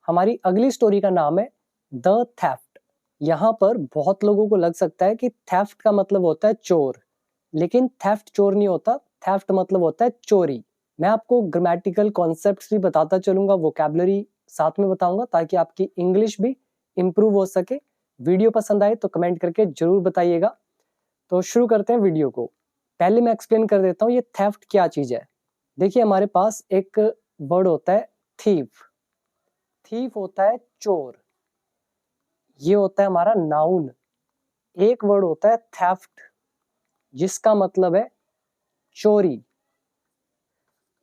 हमारी अगली स्टोरी का नाम है द थेफ्ट। यहाँ पर बहुत लोगों को लग सकता है कि थेफ्ट का मतलब होता है चोर, लेकिन थेफ्ट चोर नहीं होता, थेफ्ट मतलब होता है चोरी। मैं आपको ग्रामेटिकल कॉन्सेप्ट्स भी बताता चलूंगा, वोकैबुलरी साथ में बताऊंगा ताकि आपकी इंग्लिश भी इम्प्रूव हो सके। वीडियो पसंद आए तो कमेंट करके जरूर बताइएगा। तो शुरू करते हैं वीडियो को। पहले मैं एक्सप्लेन कर देता हूँ ये थेफ्ट क्या चीज है। देखिए हमारे पास एक वर्ड होता है थीफ। थीफ होता है चोर, ये होता है हमारा नाउन। एक वर्ड होता है थेफ्ट जिसका मतलब है चोरी,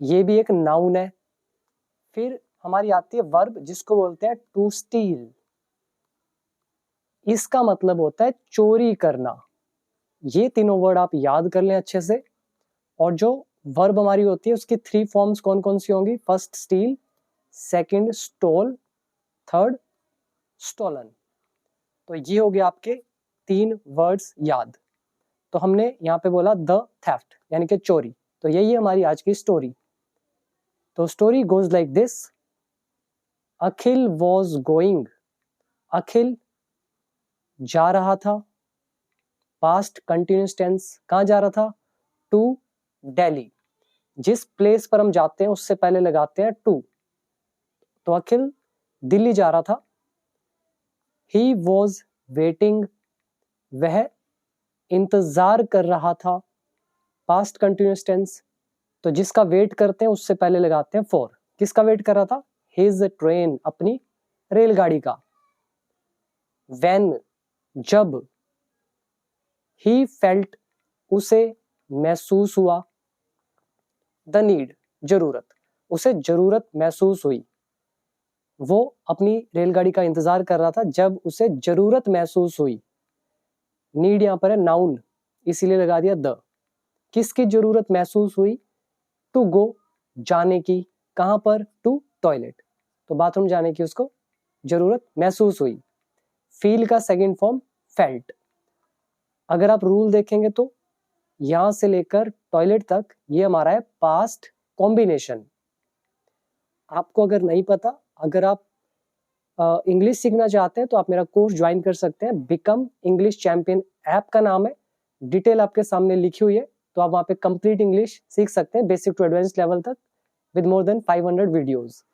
ये भी एक नाउन है। फिर हमारी आती है वर्ब जिसको बोलते हैं टू स्टील, इसका मतलब होता है चोरी करना। ये तीनों वर्ड आप याद कर लें अच्छे से। और जो वर्ब हमारी होती है उसकी 3 फॉर्म्स कौन कौन सी होंगी? First steal, second stole, third stolen. तो ये हो गया आपके 3 वर्ड्स याद। तो हमने यहाँ पे बोला द थेफ्ट यानी कि चोरी। तो यही है हमारी आज की स्टोरी। तो story goes like this. Akhil was going, Akhil जा रहा था। पास्ट कंटिन्यूस टेंस, कहाँ जा रहा था? टू दिल्ली। जिस प्लेस पर हम जाते हैं उससे पहले लगाते हैं टू। तो अखिल दिल्ली जा रहा था। ही वॉज वेटिंग, वह इंतजार कर रहा था। पास्ट कंटिन्यूस टेंस, तो जिसका वेट करते हैं उससे पहले लगाते हैं फॉर। किसका वेट कर रहा था? हिज ट्रेन, अपनी रेलगाड़ी का। व्हेन, जब। ही फेल्ट, उसे महसूस हुआ। द नीड, जरूरत, उसे जरूरत महसूस हुई। वो अपनी रेलगाड़ी का इंतजार कर रहा था जब उसे जरूरत महसूस हुई। नीड यहाँ पर है नाउन, इसीलिए लगा दिया द। किसकी जरूरत महसूस हुई? टू गो, जाने की। कहां पर? टू टॉयलेट, तो बाथरूम जाने की उसको जरूरत महसूस हुई। फील का सेकंड फॉर्म फेल्ट। अगर आप रूल देखेंगे तो यहां से लेकर टॉयलेट तक ये हमारा है पास्ट कॉम्बिनेशन। आपको अगर नहीं पता, अगर आप इंग्लिश सीखना चाहते हैं तो आप मेरा कोर्स ज्वाइन कर सकते हैं। बिकम इंग्लिश चैंपियन ऐप का नाम है, डिटेल आपके सामने लिखी हुई है। तो आप वहाँ पे कंप्लीट इंग्लिश सीख सकते हैं बेसिक टू एडवांस लेवल तक विद मोर देन 500 वीडियोस।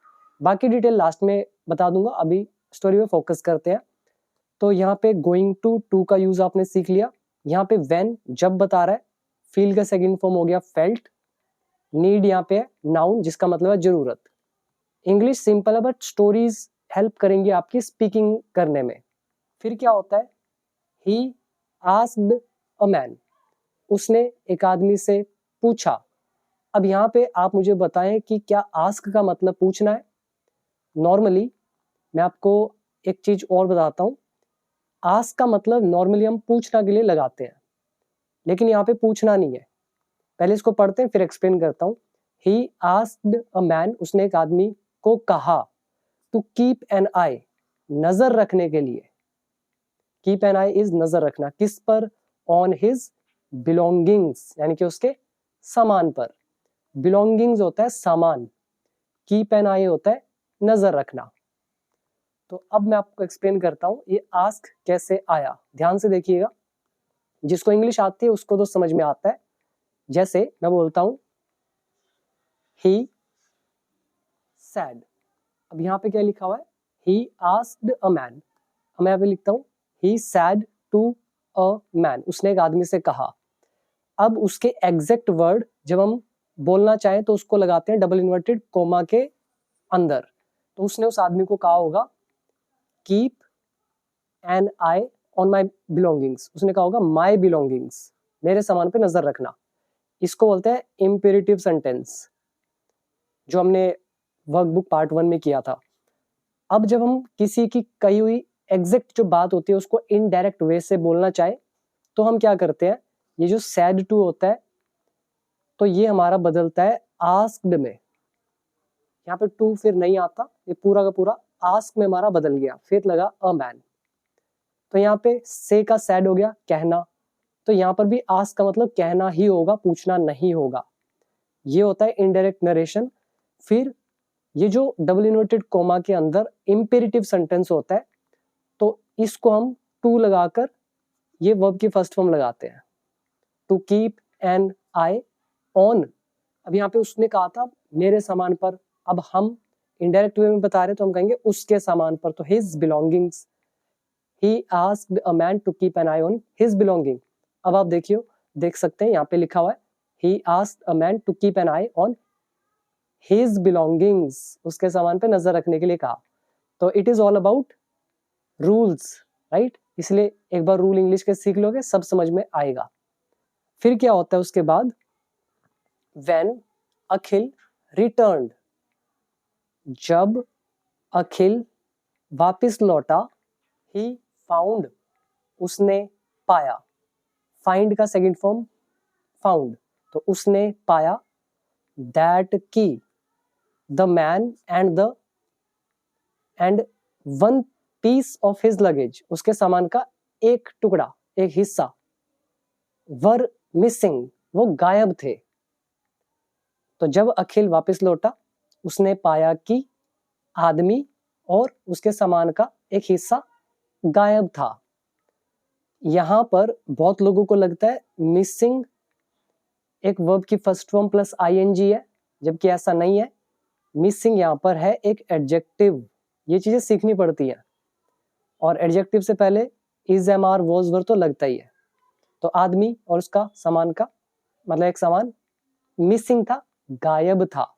बाकी डिटेल लास्ट में बता दूंगा, अभी स्टोरी में फोकस करते हैं। तो यहाँ पे गोइंग टू का यूज आपने सीख लिया। यहाँ पे व्हेन, जब बता रहा है। फील का सेकंड फॉर्म हो गया फेल्ट। नीड यहाँ पे है नाउन जिसका मतलब है जरूरत। इंग्लिश सिंपल है बट स्टोरीज हेल्प करेंगी आपकी स्पीकिंग करने में। फिर क्या होता है? ही आस्क्ड अ मैन, उसने एक आदमी से पूछा। अब यहाँ पे आप मुझे बताएं कि क्या आस्क का मतलब पूछना है? नॉर्मली मैं आपको एक चीज और बताता हूँ। आस्क का मतलब नॉर्मली हम पूछना के लिए लगाते हैं, लेकिन यहाँ पे पूछना नहीं है। पहले इसको पढ़ते हैं फिर एक्सप्लेन करता हूँ। ही आस्क्ड अ मैन, उसने एक आदमी को कहा। टू कीप एन आई, नजर रखने के लिए। कीप एन आई इज नजर रखना, किस पर? ऑन हिज बिलोंगिंग्स, यानी कि उसके सामान पर। बिलोंगिंग्स होता है सामान, कीप एन आई होता है नजर रखना। तो अब मैं आपको एक्सप्लेन करता हूं ये आस्क कैसे आया। ध्यान से देखिएगा, जिसको इंग्लिश आती है उसको तो समझ में आता है। जैसे मैं बोलता हूं ही सैड, अब यहाँ पे क्या लिखा हुआ है? He asked a man. मैं यहाँ पे लिखता हूँ ही सैड टू अ मैन, उसने एक आदमी से कहा। अब उसके एग्जैक्ट वर्ड जब हम बोलना चाहें तो उसको लगाते हैं डबल इन्वर्टेड कोमा के अंदर। तो उसने उस आदमी को कहा होगा keep an eye on my belongings, उसने कहा होगा माई बिलोंगिंग्स, मेरे सामान पे नजर रखना। इसको बोलते हैं इंपेरेटिव सेंटेंस, जो हमने वर्कबुक पार्ट 1 में किया था। अब जब हम किसी की कही हुई एग्जैक्ट जो बात होती है उसको इनडायरेक्ट वे से बोलना चाहे तो हम क्या करते हैं? ये जो सैड टू होता है तो ये हमारा बदलता है आस्क्ड में। यहाँ पे टू फिर नहीं आता, ये पूरा का पूरा आस्क में हमारा बदल गया, फिर लगा अ मैन। तो यहाँ पे से का सैड हो गया कहना, तो यहाँ पर भी आस्क का मतलब कहना ही होगा, पूछना नहीं होगा। ये होता है इनडायरेक्ट नरेशन। फिर ये जो डबल इन्वर्टेड कोमा के अंदर इंपेरेटिव सेंटेंस होता है, तो इसको हम टू लगाकर ये वर्ब की फर्स्ट फॉर्म लगाते हैं, to keep an eye on. अब यहाँ पे उसने कहा था मेरे सामान पर, अब हम इनडायरेक्ट वे में बता रहे तो हम कहेंगे उसके सामान पर, तो his belongings, he asked a man to keep an eye on his belonging. अब आप देखियो, देख सकते हैं यहाँ पे लिखा हुआ है he asked a man to keep an eye on his belongings, उसके सामान पे नजर रखने के लिए कहा। तो it is all about rules, right, इसलिए एक बार रूल इंग्लिश के सीख लोगे सब समझ में आएगा। फिर क्या होता है उसके बाद, व्हेन अखिल रिटर्न्ड, जब अखिल वापस लौटा, ही फाउंड, उसने पाया, फाइंड का सेकंड फॉर्म फाउंड, तो उसने पाया, दैट की the man and one piece of his luggage, उसके सामान का एक टुकड़ा, एक हिस्सा, वर मिसिंग, वो गायब थे। तो जब अखिल वापस लौटा, उसने पाया कि आदमी और उसके सामान का एक हिस्सा गायब था। यहां पर बहुत लोगों को लगता है मिसिंग एक वर्ब की फर्स्ट फॉर्म प्लस आईएनजी है, जबकि ऐसा नहीं है। मिसिंग यहाँ पर है एक एडजेक्टिव, ये चीजें सीखनी पड़ती है, और एडजेक्टिव से पहले इज, एम, आर, वॉज, वर तो लगता ही है। तो आदमी और उसका सामान का मतलब एक सामान मिसिंग था, गायब था।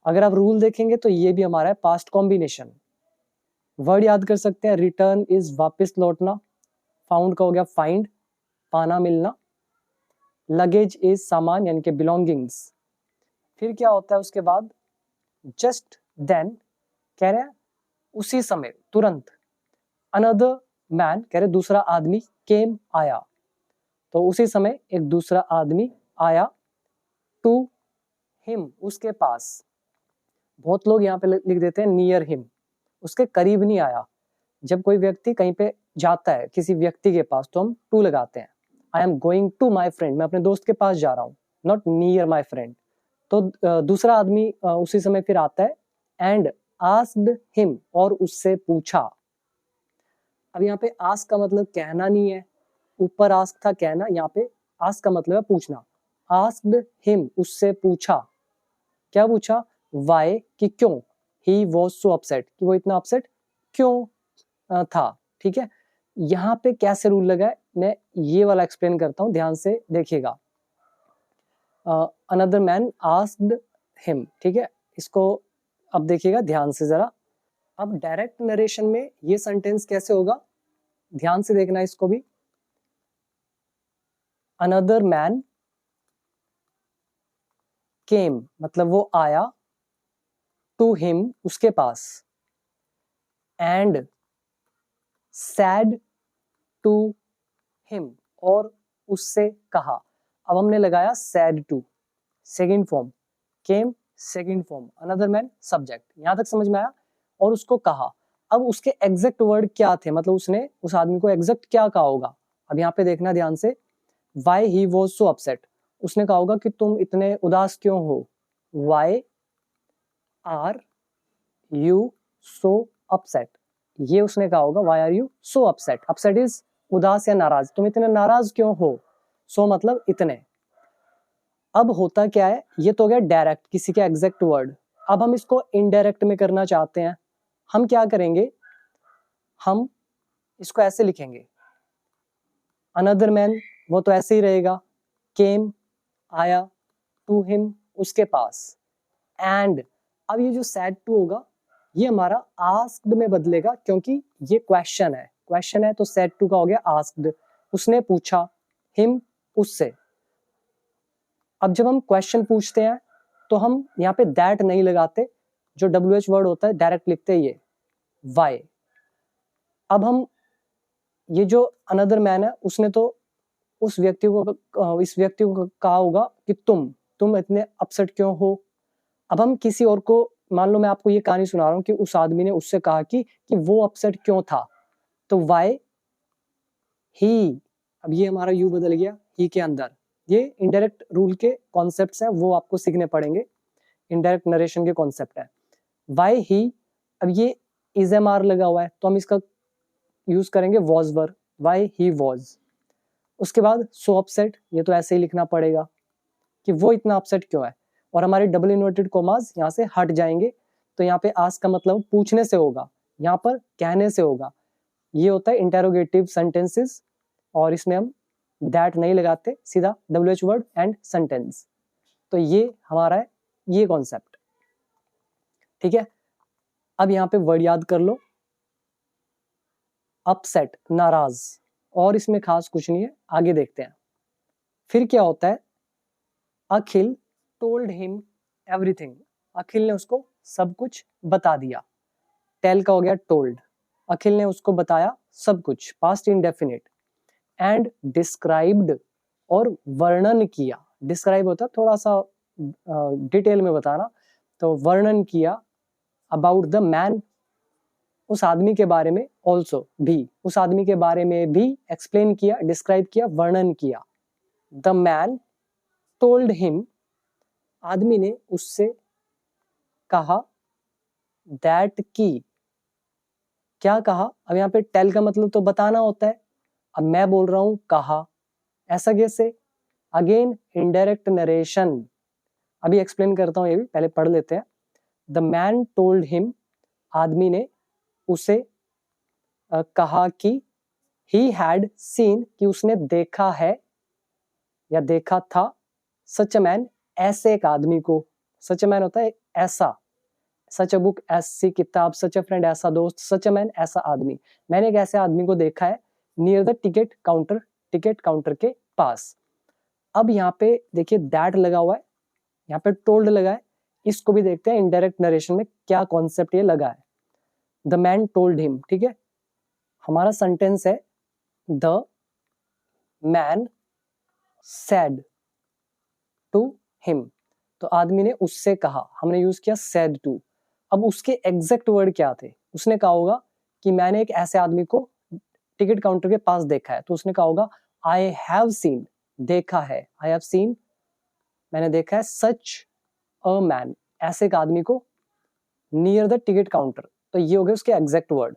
अगर आप रूल देखेंगे तो ये भी हमारा है पास्ट कॉम्बिनेशन। वर्ड याद कर सकते हैं, रिटर्न इज वापस लौटना, फाउंड का हो गया फाइंड, पाना मिलना, लगेज इज सामान यानी कि बिलोंगिंग्स। फिर क्या होता है उसके बाद, जस्ट देन कह रहे हैं उसी समय, तुरंत, अनदर मैन कह रहे दूसरा आदमी, केम आया, तो उसी समय एक दूसरा आदमी आया, टू हिम उसके पास। बहुत लोग यहाँ पे लिख देते हैं नियर हिम, उसके करीब नहीं आया। जब कोई व्यक्ति कहीं पे जाता है किसी व्यक्ति के पास तो हम टू लगाते हैं, I am going to my friend, मैं अपने दोस्त के पास जा रहा हूँ, नॉट नियर माई फ्रेंड। तो दूसरा आदमी उसी समय फिर आता है, एंड आस्क्ड हिम, और उससे पूछा। अब यहाँ पे आस्क का मतलब कहना नहीं है, ऊपर आस्क था कहना, यहाँ पे आस्क का मतलब है पूछना। आस्क्ड हिम, उससे पूछा, क्या पूछा, वाई, कि क्यों, ही वॉज सो अपसेट, कि वो इतना अपसेट क्यों था। ठीक है, यहाँ पे कैसे रूल लगा है मैं ये वाला एक्सप्लेन करता हूँ, ध्यान से देखिएगा। अनदर मैन आस्क्ड हिम, ठीक है, इसको अब देखिएगा ध्यान से जरा। अब डायरेक्ट नरेशन में ये सेंटेंस कैसे होगा, ध्यान से देखना इसको भी। अनदर मैन केम मतलब वो आया, टू हिम उसके पास, एंड सैड टू हिम और उससे कहा। अब हमने लगाया said to second form, came second form, another man subject, यहां तक समझ में आया, और उसको कहा। अब उसके एग्जैक्ट वर्ड क्या थे, मतलब उसने उस आदमी को एग्जैक्ट क्या कहा होगा। अब यहाँ पे देखना ध्यान से, why he was so upset, उसने कहा होगा कि तुम इतने उदास क्यों हो, why are you so upset, ये उसने कहा होगा, why are you so upset, upset is उदास या नाराज, तुम इतने नाराज क्यों हो, सो मतलब इतने। अब होता क्या है, ये तो हो गया डायरेक्ट किसी के एग्जैक्ट वर्ड। अब हम इसको इनडायरेक्ट में करना चाहते हैं, हम क्या करेंगे, हम इसको ऐसे लिखेंगे, अनदर मैन वो तो ऐसे ही रहेगा, केम आया, टू हिम उसके पास, एंड अब ये जो सैड टू होगा ये हमारा आस्क्ड में बदलेगा, क्योंकि ये क्वेश्चन है तो सैड टू का हो गया आस्क्ड, उसने पूछा, हिम उससे। अब जब हम क्वेश्चन पूछते हैं तो हम यहाँ पे दैट नहीं लगाते, जो WH वर्ड होता है डायरेक्ट लिखते हैं ये वाई। अब हम ये जो अनदर मैन है उसने तो उस व्यक्ति को, इस व्यक्ति को कहा होगा कि तुम इतने अपसेट क्यों हो। अब हम किसी और को, मान लो मैं आपको ये कहानी सुना रहा हूँ कि उस आदमी ने उससे कहा कि वो अपसेट क्यों था, तो वाई ही, अब ये हमारा यू बदल गया ही के अंदर। ये इनडायरेक्ट रूल के कॉन्सेप्ट्स हैं, वो आपको सीखने पड़ेंगे। इनडायरेक्ट नरेशन के कॉन्सेप्ट है। वाई ही, अब ये इज एम आर लगा हुआ है तो हम इसका यूज करेंगे was were, Y he was. उसके बाद सो अपसेट, ये तो ऐसे ही लिखना पड़ेगा कि वो इतना अपसेट क्यों है, और हमारे डबल इन्वर्टेड कोमास यहाँ से हट जाएंगे। तो यहाँ पे आस्क का मतलब पूछने से होगा, यहाँ पर कहने से होगा। ये होता है इंटेरोगेटिव सेंटेंसेस, और इसमें हम दैट नहीं लगाते, सीधा WH वर्ड एंड सेंटेंस। तो ये हमारा है ये कॉन्सेप्ट, ठीक है। अब यहाँ पे वर्ड याद कर लो, अपसेट, नाराज, और इसमें खास कुछ नहीं है, आगे देखते हैं। फिर क्या होता है, अखिल टोल्ड हिम एवरीथिंग, अखिल ने उसको सब कुछ बता दिया। टेल का हो गया टोल्ड, अखिल ने उसको बताया सब कुछ, पास्ट इंडेफिनिट। एंड डिस्क्राइब्ड, और वर्णन किया, डिस्क्राइब होता है थोड़ा सा डिटेल में बताना, तो वर्णन किया। अबाउट द मैन, उस आदमी के बारे में, ऑल्सो भी, उस आदमी के बारे में भी एक्सप्लेन किया, डिस्क्राइब किया, वर्णन किया। द मैन टोल्ड हिम, आदमी ने उससे कहा, दैट की, क्या कहा, अब यहाँ पे टेल का मतलब तो बताना होता है, अब मैं बोल रहा हूं कहा, ऐसा कैसे, अगेन इनडायरेक्ट नरेशन। अभी एक्सप्लेन करता हूं, ये भी पहले पढ़ लेते हैं। द मैन टोल्ड हिम, आदमी ने उसे कहा कि ही हैड सीन, कि उसने देखा है या देखा था, सच अ मैन, ऐसे एक आदमी को, सच अ मैन होता है ऐसा, सच अ बुक, ऐसी किताब, सच अ फ्रेंड ऐसा दोस्त, सच अ मैन ऐसा आदमी, मैंने एक ऐसे आदमी को देखा है, near the ticket counter, ticket counter के पास। अब यहाँ पे देखिए दैट लगा हुआ है, यहाँ पे टोल्ड लगा है, इसको भी देखते हैं इनडायरेक्ट नरेशन में क्या कॉन्सेप्ट ये लगा है। द मैन टोल्ड हिम, ठीक है, हमारा सेंटेंस है the man said to him, तो आदमी ने उससे कहा, हमने यूज किया सेड टू। अब उसके एग्जैक्ट वर्ड क्या थे, उसने कहा होगा कि मैंने एक ऐसे आदमी को टिकट काउंटर के पास देखा है, तो उसने कहा होगा आई हैव सीन, देखा है, आई हैव सीन, मैंने देखा है, सच अ मैन, ऐसे एक आदमी को, नियर द टिकट काउंटर, तो ये हो गए उसके एग्जैक्ट वर्ड।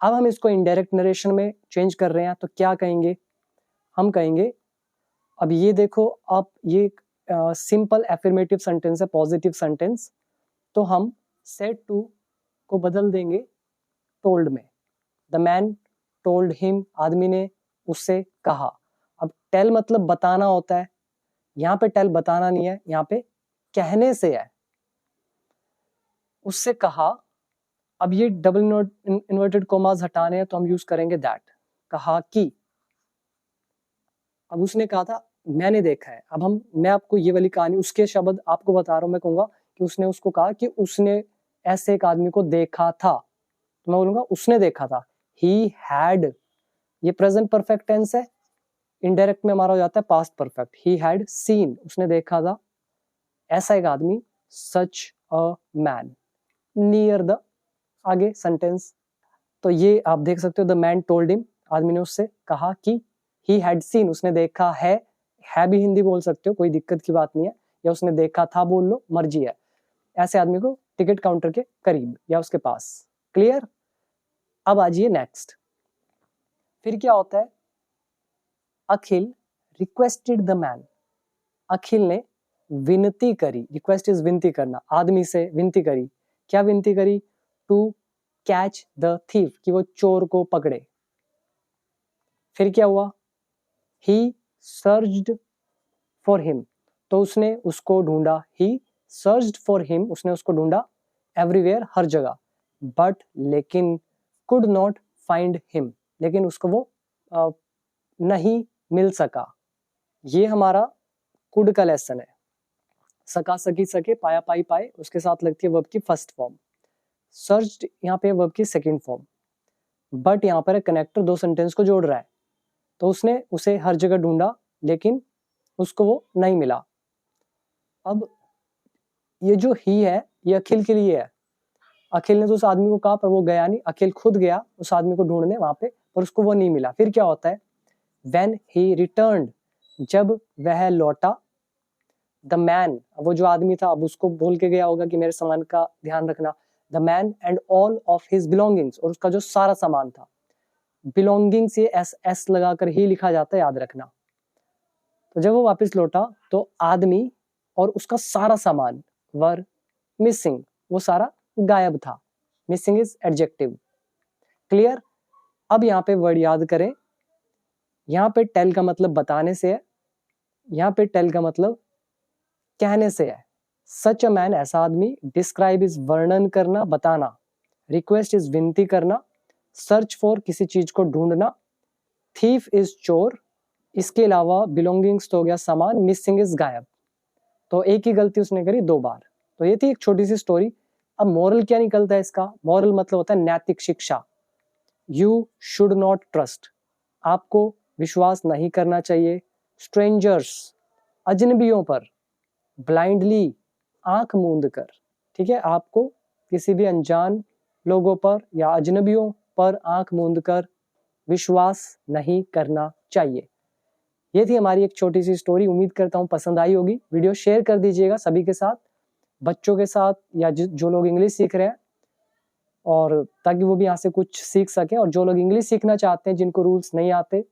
अब हम इसको इनडायरेक्ट नरेशन में चेंज कर रहे हैं, तो क्या कहेंगे, हम कहेंगे, अब ये देखो, आप ये सिंपल एफर्मेटिव सेंटेंस है, पॉजिटिव सेंटेंस, तो हम सेड टू को बदल देंगे टोल्ड में। द मैन टोल्ड हिम, आदमी ने उससे कहा। अब टेल मतलब बताना होता है, यहाँ पे टेल बताना नहीं है, यहाँ पे कहने से है, उससे कहा। अब ये डबल इन्वर्टेड कोमास हटाने हैं, तो हम यूज करेंगे दैट, कहा कि, अब उसने कहा था मैंने देखा है, अब मैं आपको ये वाली कहानी, उसके शब्द आपको बता रहा हूं, मैं कहूंगा कि उसने उसको कहा कि उसने ऐसे एक आदमी को देखा था, तो मैं बोलूंगा उसने देखा था, ही हैड, ये प्रेजेंट परफेक्ट टेंस है, इनडायरेक्ट में हमारा हो जाता है past perfect, he had seen, उसने देखा था ऐसा एक आदमी, सच अ मैन, नियर द, आगे सेंटेंस। तो ये आप देख सकते हो, द मैन टोल्ड हिम, आदमी ने उससे कहा कि, ही हैड सीन, उसने देखा है भी हिंदी बोल सकते हो, कोई दिक्कत की बात नहीं है, या उसने देखा था बोल लो, मर्जी है, ऐसे आदमी को टिकट काउंटर के करीब या उसके पास। क्लियर। अब आ जाइए नेक्स्ट, फिर क्या होता है, अखिल रिक्वेस्टेड द मैन, अखिल ने विनती करी, रिक्वेस्ट इज विनती करना, आदमी से विनती करी, क्या विनती करी, टू कैच द थीफ, कि वो चोर को पकड़े। फिर क्या हुआ, ही सर्च्ड फॉर हिम, तो उसने उसको ढूंढा, ही सर्च्ड फॉर हिम, उसने उसको ढूंढा, एवरीवेयर, हर जगह, बट लेकिन, कुड नॉट फाइंड हिम, लेकिन उसको वो नहीं मिल सका। ये हमारा कुड का लेसन है, सका, सकी, सके, पाया, पाई, पाए, उसके साथ लगती है वर्ब की फर्स्ट फॉर्म, सर्च्ड यहाँ पे वर्ब की सेकंड फॉर्म, बट यहाँ पर कनेक्टर दो सेंटेंस को जोड़ रहा है, तो उसने उसे हर जगह ढूंढा लेकिन उसको वो नहीं मिला। अब ये जो ही है, ये अखिल के लिए है, अखिल ने तो उस आदमी को कहा पर वो गया नहीं, अखिल खुद गया उस आदमी को ढूंढने वहां पे, पर उसको वो नहीं मिला। फिर क्या होता है, व्हेन ही रिटर्न्ड, जब वह लौटा, द मैन, वो जो आदमी था अब उसको बोल के गया होगा कि मेरे सामान का ध्यान रखना, the man and all of his belongings, और उसका जो सारा सामान था, बिलोंगिंग्स ये एस लगाकर ही लिखा जाता है, याद रखना। तो जब वो वापस लौटा तो आदमी और उसका सारा सामान वर मिसिंग, वो सारा गायब था। Missing is adjective, clear. अब यहाँ पे वर्ड याद करें, यहाँ पे टेल का मतलब बताने से है, यहाँ पे टेल का मतलब कहने से है। सच अ मैन, ऐसा आदमी, डिस्क्राइब इज वर्णन करना, बताना, रिक्वेस्ट इज विनती करना, सर्च फॉर किसी चीज को ढूंढना, थीफ इज चोर, इसके अलावा बिलोंगिंग्स तो हो गया सामान, मिसिंग इज गायब। तो एक ही गलती उसने करी 2 बार। तो ये थी एक छोटी सी स्टोरी। अब मॉरल क्या निकलता है इसका? मॉरल मतलब होता है नैतिक शिक्षा। यू शुड नॉट ट्रस्ट, आपको विश्वास नहीं करना चाहिए, स्ट्रेंजर्स, अजनबियों पर, ब्लाइंडली, आंख मूंद कर, ठीक है, आपको किसी भी अनजान लोगों पर या अजनबियों पर आंख मूंद कर विश्वास नहीं करना चाहिए। ये थी हमारी एक छोटी सी स्टोरी। उम्मीद करता हूँ पसंद आई होगी। वीडियो शेयर कर दीजिएगा सभी के साथ, बच्चों के साथ या जो लोग इंग्लिश सीख रहे हैं, और ताकि वो भी यहाँ से कुछ सीख सके। और जो लोग इंग्लिश सीखना चाहते हैं, जिनको रूल्स नहीं आते,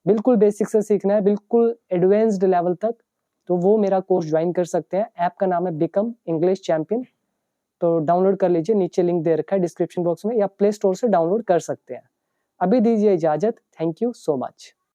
बिल्कुल बेसिक से सीखना है, बिल्कुल एडवांस्ड लेवल तक, तो वो मेरा कोर्स ज्वाइन कर सकते हैं। ऐप का नाम है बिकम इंग्लिश चैंपियन। तो डाउनलोड कर लीजिए, नीचे लिंक दे रखा है डिस्क्रिप्शन बॉक्स में, या प्ले स्टोर से डाउनलोड कर सकते हैं। अभी दीजिए इजाजत। Thank you so much.